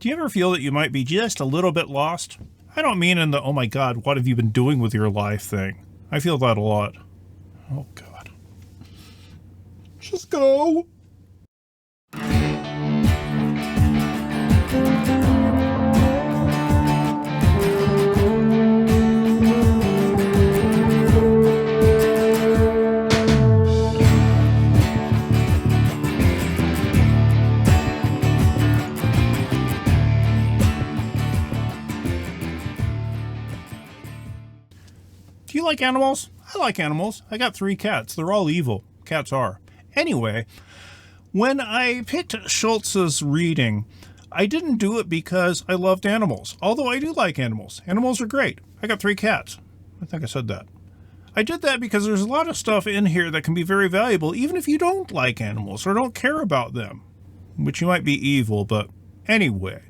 Do you ever feel that you might be just a little bit lost? I don't mean in the, oh my God, what have you been doing with your life thing. I feel that a lot. Oh God. Just go. Do you like animals? I like animals. I got 3 cats. They're all evil. Cats are. Anyway, when I picked Schultz's reading, I didn't do it because I loved animals. Although I do like animals. Animals are great. I got 3 cats. I think I said that. I did that because there's a lot of stuff in here that can be very valuable, even if you don't like animals or don't care about them. Which you might be evil, but anyway.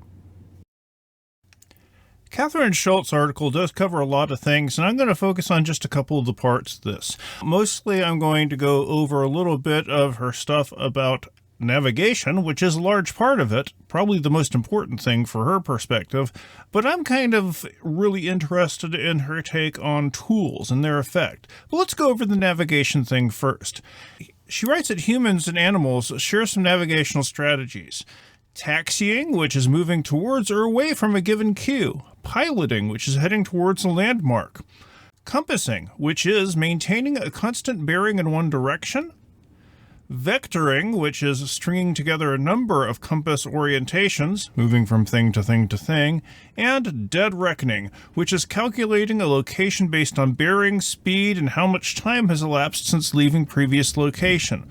Catherine Schultz's article does cover a lot of things, and I'm going to focus on just a couple of the parts of this. Mostly I'm going to go over a little bit of her stuff about navigation, which is a large part of it, probably the most important thing for her perspective, but I'm kind of really interested in her take on tools and their effect. But let's go over the navigation thing first. She writes that humans and animals share some navigational strategies. Taxiing, which is moving towards or away from a given cue. Piloting, which is heading towards a landmark. Compassing, which is maintaining a constant bearing in one direction. Vectoring, which is stringing together a number of compass orientations, moving from thing to thing to thing. And dead reckoning, which is calculating a location based on bearing, speed, and how much time has elapsed since leaving previous location.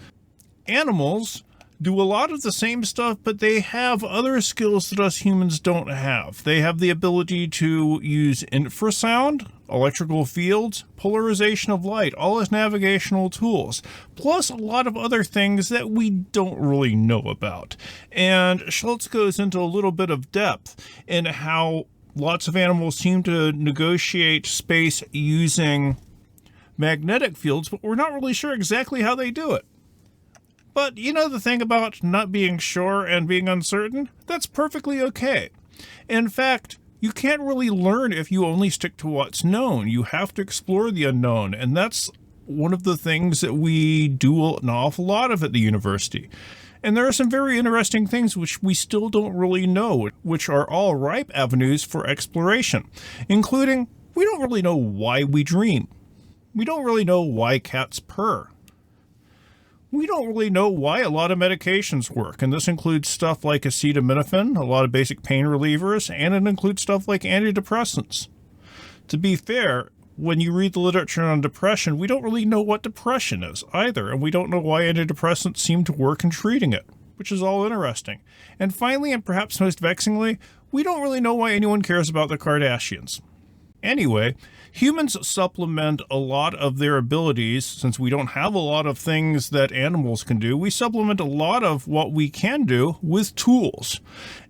Animals do a lot of the same stuff, but they have other skills that us humans don't have. They have the ability to use infrasound, electrical fields, polarization of light, all as navigational tools, plus a lot of other things that we don't really know about. And Schultz goes into a little bit of depth in how lots of animals seem to negotiate space using magnetic fields, but we're not really sure exactly how they do it. But you know the thing about not being sure and being uncertain? That's perfectly okay. In fact, you can't really learn if you only stick to what's known. You have to explore the unknown, and that's one of the things that we do an awful lot of at the university. And there are some very interesting things which we still don't really know, which are all ripe avenues for exploration, including we don't really know why we dream. We don't really know why cats purr. We don't really know why a lot of medications work, and this includes stuff like acetaminophen, a lot of basic pain relievers, and it includes stuff like antidepressants. To be fair, when you read the literature on depression, we don't really know what depression is either, and we don't know why antidepressants seem to work in treating it, which is all interesting. And finally, and perhaps most vexingly, we don't really know why anyone cares about the Kardashians. Anyway, humans supplement a lot of their abilities. Since we don't have a lot of things that animals can do, we supplement a lot of what we can do with tools.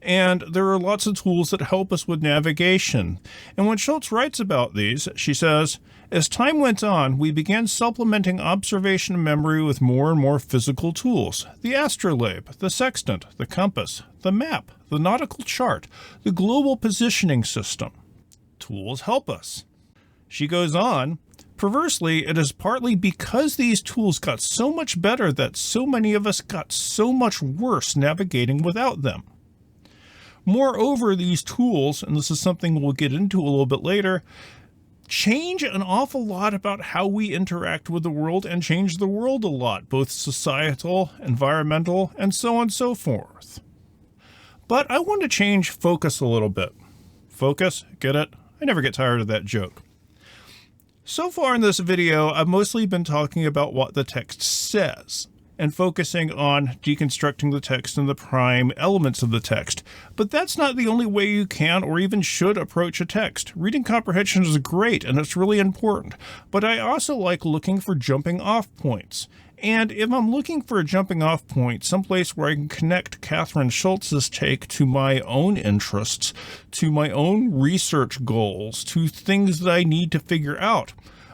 And there are lots of tools that help us with navigation. And when Schultz writes about these, she says, as time went on, we began supplementing observation and memory with more and more physical tools. The astrolabe, the sextant, the compass, the map, the nautical chart, the global positioning system. Tools help us. She goes on, perversely, it is partly because these tools got so much better that so many of us got so much worse navigating without them. Moreover, these tools, and this is something we'll get into a little bit later, change an awful lot about how we interact with the world and change the world a lot, both societal, environmental, and so on and so forth. But I want to change focus a little bit. Focus, get it? I never get tired of that joke. So far in this video, I've mostly been talking about what the text says and focusing on deconstructing the text and the prime elements of the text. But that's not the only way you can or even should approach a text. Reading comprehension is great and it's really important, but I also like looking for jumping off points. And if I'm looking for a jumping off point, someplace where I can connect Catherine Schultz's take to my own interests, to my own research goals, to things that I need to figure out,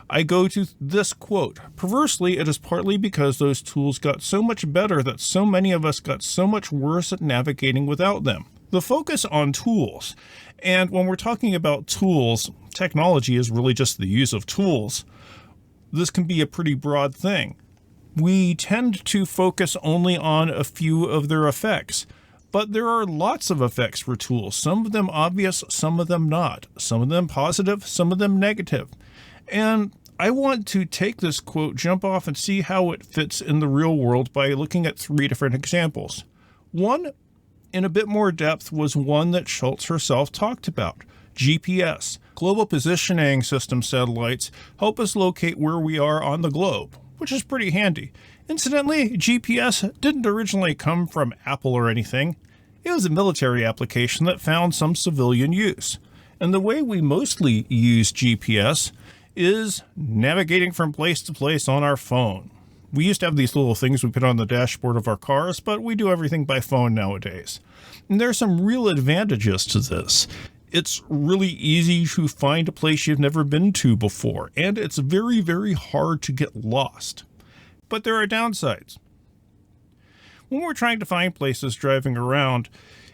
I go to this quote. Perversely, it is partly because those tools got so much better that so many of us got so much worse at navigating without them. the focus on tools. And when we're talking about tools, technology is really just the use of tools. This can be a pretty broad thing. We tend to focus only on a few of their effects, but there are lots of effects for tools, some of them obvious, some of them not, some of them positive, some of them negative. And I want to take this quote, jump off, and see how it fits in the real world by looking at 3 different examples. One, in a bit more depth, was one that Schultz herself talked about, GPS. Global Positioning System satellites help us locate where we are on the globe, which is pretty handy. Incidentally, GPS didn't originally come from Apple or anything. It was a military application that found some civilian use. And the way we mostly use GPS is navigating from place to place on our phone. We used to have these little things we put on the dashboard of our cars, but we do everything by phone nowadays. And there are some real advantages to this. It's really easy to find a place you've never been to before, and it's very, very hard to get lost. But there are downsides. When we're trying to find places driving around,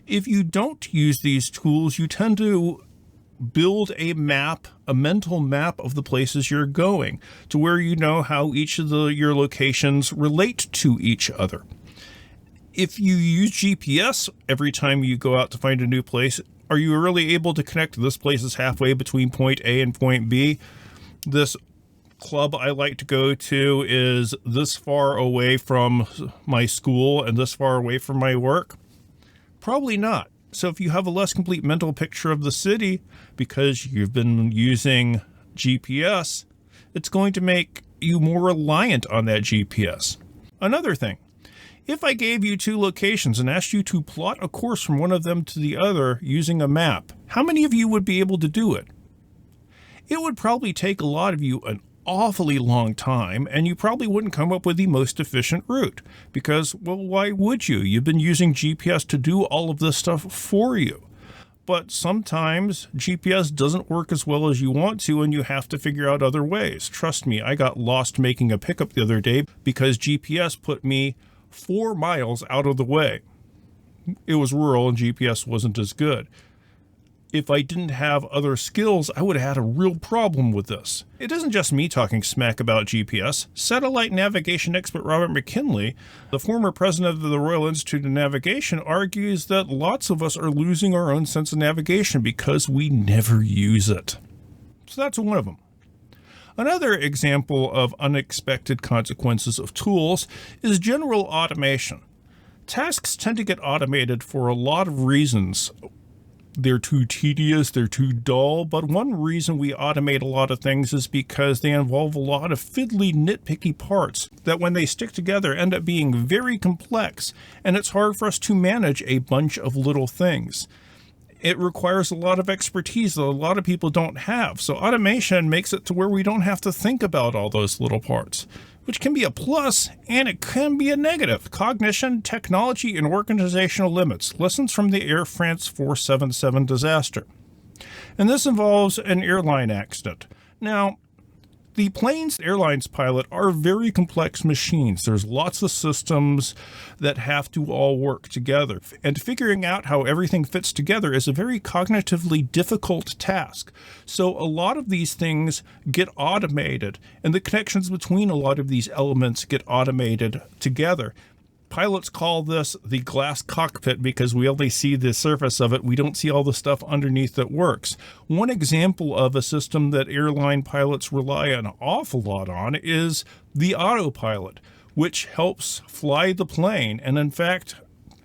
if you don't use these tools, you tend to build a map, a mental map of the places you're going, to where you know how each of your locations relate to each other. If you use GPS every time you go out to find a new place, are you really able to connect this place is halfway between point A and point B? This club I like to go to is this far away from my school and this far away from my work? Probably not. So if you have a less complete mental picture of the city because you've been using GPS, it's going to make you more reliant on that GPS. Another thing, if I gave you 2 locations and asked you to plot a course from one of them to the other using a map, how many of you would be able to do it? It would probably take a lot of you an awfully long time, and you probably wouldn't come up with the most efficient route because, well, why would you? You've been using GPS to do all of this stuff for you. But sometimes GPS doesn't work as well as you want to, and you have to figure out other ways. Trust me, I got lost making a pickup the other day because GPS put me 4 miles out of the way. It was rural and GPS wasn't as good. If I didn't have other skills, I would have had a real problem with this. It isn't just me talking smack about GPS. Satellite navigation expert Robert McKinley, the former president of the Royal Institute of Navigation, argues that lots of us are losing our own sense of navigation because we never use it. So that's one of them. Another example of unexpected consequences of tools is general automation. Tasks tend to get automated for a lot of reasons. They're too tedious, they're too dull, but one reason we automate a lot of things is because they involve a lot of fiddly, nitpicky parts that when they stick together end up being very complex, and it's hard for us to manage a bunch of little things. It requires a lot of expertise that a lot of people don't have, so automation makes it to where we don't have to think about all those little parts, which can be a plus and it can be a negative. Cognition, technology, and organizational limits. Lessons from the Air France 477 disaster. And this involves an airline accident. Now, the plane's airlines pilot are very complex machines. There's lots of systems that have to all work together. And figuring out how everything fits together is a very cognitively difficult task. So a lot of these things get automated, and the connections between a lot of these elements get automated together. Pilots call this the glass cockpit because we only see the surface of it. We don't see all the stuff underneath that works. One example of a system that airline pilots rely an awful lot on is the autopilot, which helps fly the plane and in fact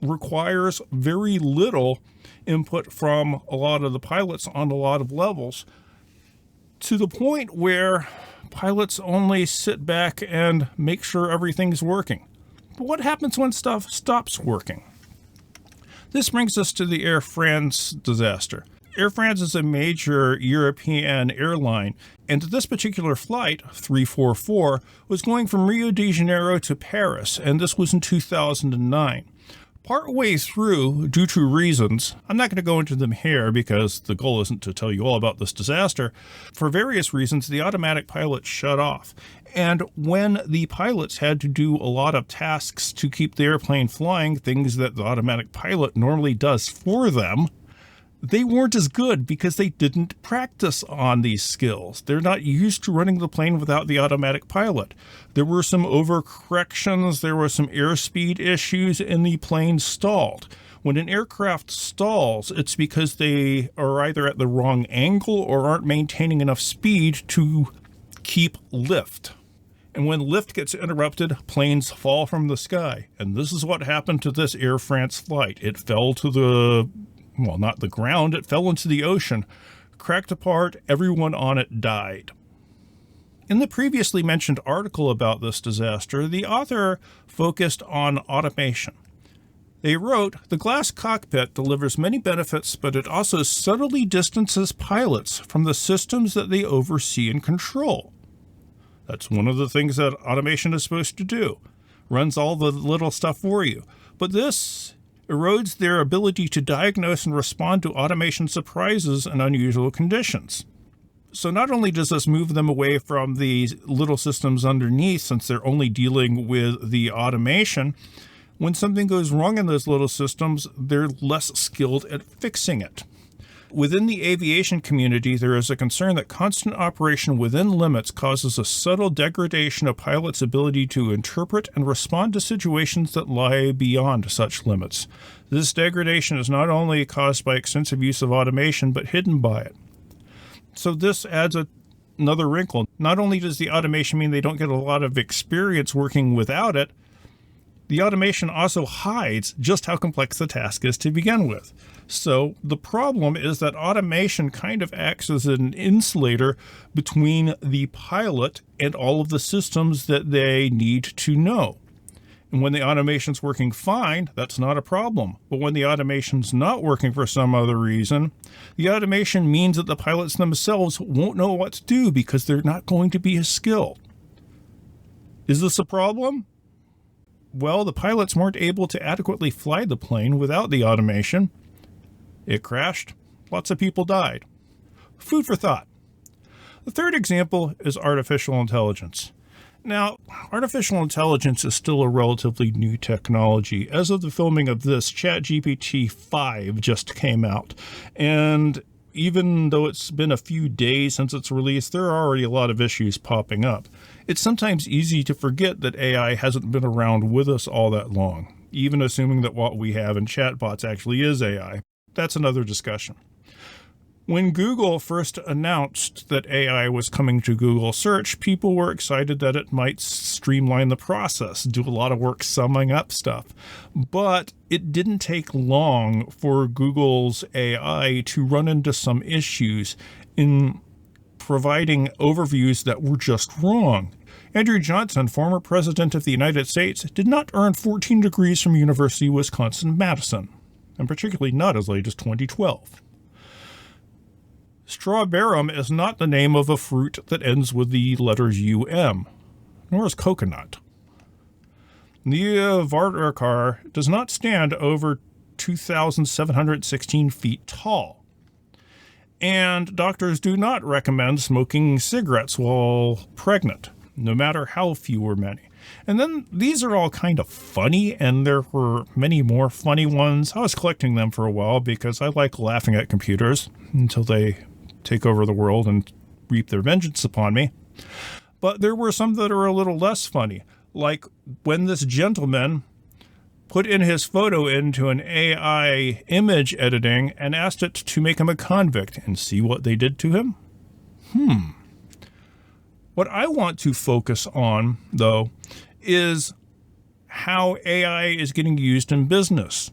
requires very little input from a lot of the pilots on a lot of levels, to the point where pilots only sit back and make sure everything's working. But what happens when stuff stops working? This brings us to the Air France disaster. Air France is a major European airline, and this particular flight, 344, was going from Rio de Janeiro to Paris, and this was in 2009. Partway through, due to reasons, I'm not going to go into them here because the goal isn't to tell you all about this disaster. For various reasons, the automatic pilot shut off. And when the pilots had to do a lot of tasks to keep the airplane flying, things that the automatic pilot normally does for them, they weren't as good because they didn't practice on these skills. They're not used to running the plane without the automatic pilot. There were some overcorrections, there were some airspeed issues, and the plane stalled. When an aircraft stalls, it's because they are either at the wrong angle or aren't maintaining enough speed to keep lift. And when lift gets interrupted, planes fall from the sky. And this is what happened to this Air France flight. It fell to not the ground, it fell into the ocean, cracked apart, everyone on it died. In the previously mentioned article about this disaster, the author focused on automation. They wrote, "The glass cockpit delivers many benefits, but it also subtly distances pilots from the systems that they oversee and control." That's one of the things that automation is supposed to do. Runs all the little stuff for you. But this erodes their ability to diagnose and respond to automation surprises and unusual conditions. So not only does this move them away from the little systems underneath, since they're only dealing with the automation, when something goes wrong in those little systems, they're less skilled at fixing it. Within the aviation community, there is a concern that constant operation within limits causes a subtle degradation of pilots' ability to interpret and respond to situations that lie beyond such limits. This degradation is not only caused by extensive use of automation, but hidden by it. So this adds another wrinkle. Not only does the automation mean they don't get a lot of experience working without it, the automation also hides just how complex the task is to begin with. So the problem is that automation kind of acts as an insulator between the pilot and all of the systems that they need to know. And when the automation's working fine, that's not a problem. But when the automation's not working for some other reason, the automation means that the pilots themselves won't know what to do because they're not going to be as skilled. Is this a problem? Well, the pilots weren't able to adequately fly the plane without the automation. It crashed. Lots of people died. Food for thought. The third example is artificial intelligence. Now, artificial intelligence is still a relatively new technology. As of the filming of this, ChatGPT 5 just came out. And even though it's been a few days since its release, there are already a lot of issues popping up. It's sometimes easy to forget that AI hasn't been around with us all that long, even assuming that what we have in chatbots actually is AI. That's another discussion. When Google first announced that AI was coming to Google Search, people were excited that it might streamline the process, do a lot of work summing up stuff. But it didn't take long for Google's AI to run into some issues in providing overviews that were just wrong. Andrew Johnson, former president of the United States, did not earn 14 degrees from University of Wisconsin-Madison, and particularly not as late as 2012. Strawberrum is not the name of a fruit that ends with the letters UM, nor is coconut. The Vardarkar does not stand over 2,716 feet tall. And doctors do not recommend smoking cigarettes while pregnant, no matter how few or many. And then these are all kind of funny, and there were many more funny ones. I was collecting them for a while because I like laughing at computers until they take over the world and reap their vengeance upon me. But there were some that are a little less funny, like when this gentleman put in his photo into an AI image editing and asked it to make him a convict, and see what they did to him? What I want to focus on, though, is how AI is getting used in business.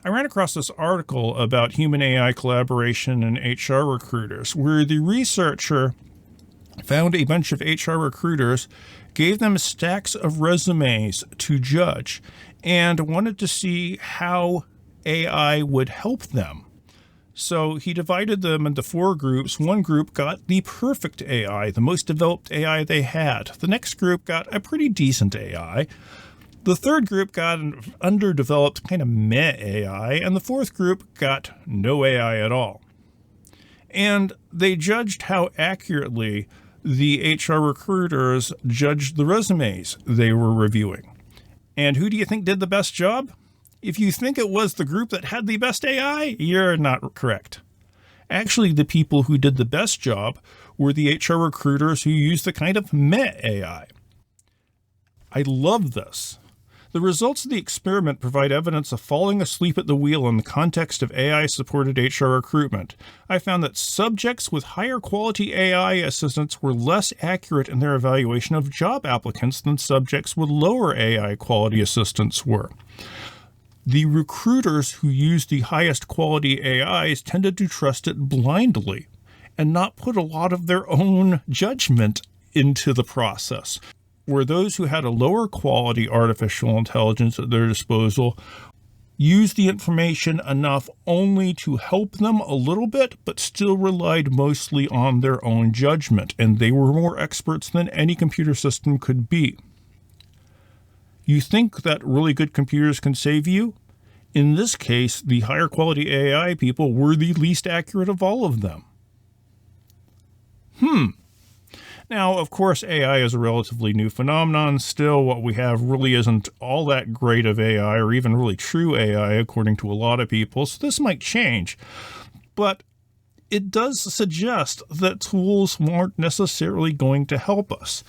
I ran across this article about human-AI collaboration in HR recruiters, where the researcher found a bunch of HR recruiters, gave them stacks of resumes to judge, and wanted to see how AI would help them. So he divided them into 4 groups. One group got the perfect AI, the most developed AI they had. The next group got a pretty decent AI. The third group got an underdeveloped kind of meh AI, and the fourth group got no AI at all. And they judged how accurately the HR recruiters judged the resumes they were reviewing. And who do you think did the best job? If you think it was the group that had the best AI, you're not correct. Actually, the people who did the best job were the HR recruiters who used the kind of meh AI. I love this. The results of the experiment provide evidence of falling asleep at the wheel in the context of AI-supported HR recruitment. I found that subjects with higher quality AI assistants were less accurate in their evaluation of job applicants than subjects with lower AI quality assistants were. The recruiters who used the highest quality AIs tended to trust it blindly and not put a lot of their own judgment into the process, where those who had a lower quality artificial intelligence at their disposal used the information enough only to help them a little bit, but still relied mostly on their own judgment, and they were more experts than any computer system could be. You think that really good computers can save you? In this case, the higher quality AI people were the least accurate of all of them. Now, of course, AI is a relatively new phenomenon. Still, what we have really isn't all that great of AI, or even really true AI, according to a lot of people. So this might change. But it does suggest that tools aren't necessarily going to help us.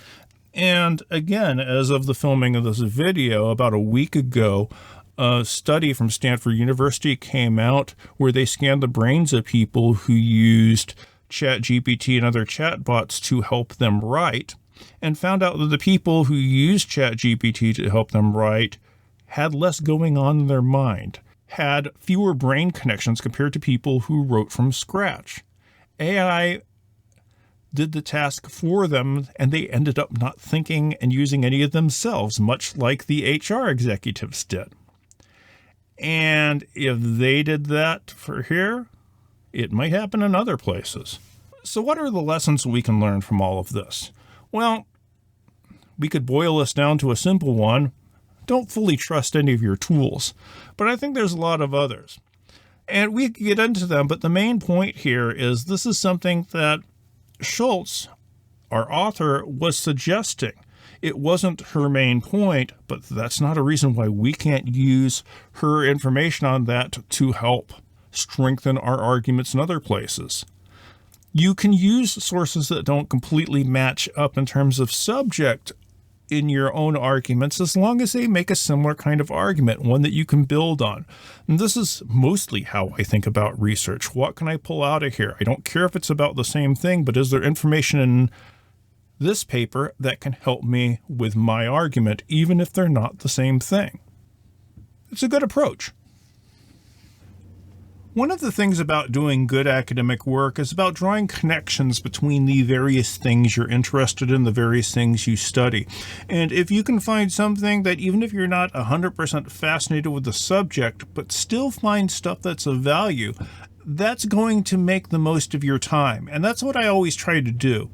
And again, as of the filming of this video, about a week ago, a study from Stanford University came out where they scanned the brains of people who used ChatGPT and other chatbots to help them write, and found out that the people who used ChatGPT to help them write had less going on in their mind, had fewer brain connections compared to people who wrote from scratch. AI did the task for them, and they ended up not thinking and using any of themselves, much like the HR executives did. And if they did that for here, it might happen in other places. So what are the lessons we can learn from all of this? Well, we could boil this down to a simple one. Don't fully trust any of your tools. But I think there's a lot of others. And we could get into them, but the main point here is this is something that Schultz, our author, was suggesting. It wasn't her main point, but that's not a reason why we can't use her information on that to help strengthen our arguments in other places. You can use sources that don't completely match up in terms of subject in your own arguments, as long as they make a similar kind of argument, one that you can build on. And this is mostly how I think about research. What can I pull out of here? I don't care if it's about the same thing, but is there information in this paper that can help me with my argument, even if they're not the same thing? It's a good approach. One of the things about doing good academic work is about drawing connections between the various things you're interested in, the various things you study. And if you can find something that, even if you're not 100% fascinated with the subject, but still find stuff that's of value, that's going to make the most of your time. And that's what I always try to do.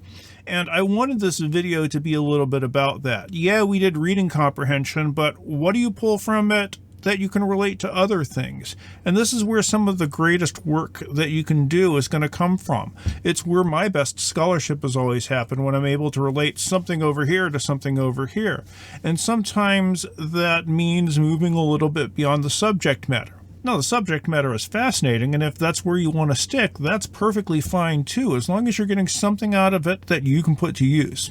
And I wanted this video to be a little bit about that. Yeah, we did reading comprehension, but what do you pull from it that you can relate to other things? And this is where some of the greatest work that you can do is going to come from. It's where my best scholarship has always happened, when I'm able to relate something over here to something over here. And sometimes that means moving a little bit beyond the subject matter. Now, the subject matter is fascinating, and if that's where you want to stick, that's perfectly fine too, as long as you're getting something out of it that you can put to use.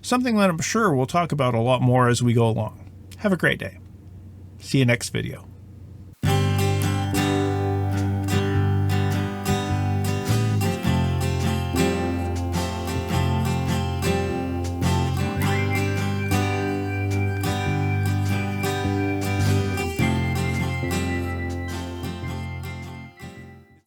Something that I'm sure we'll talk about a lot more as we go along. Have a great day. See you next video.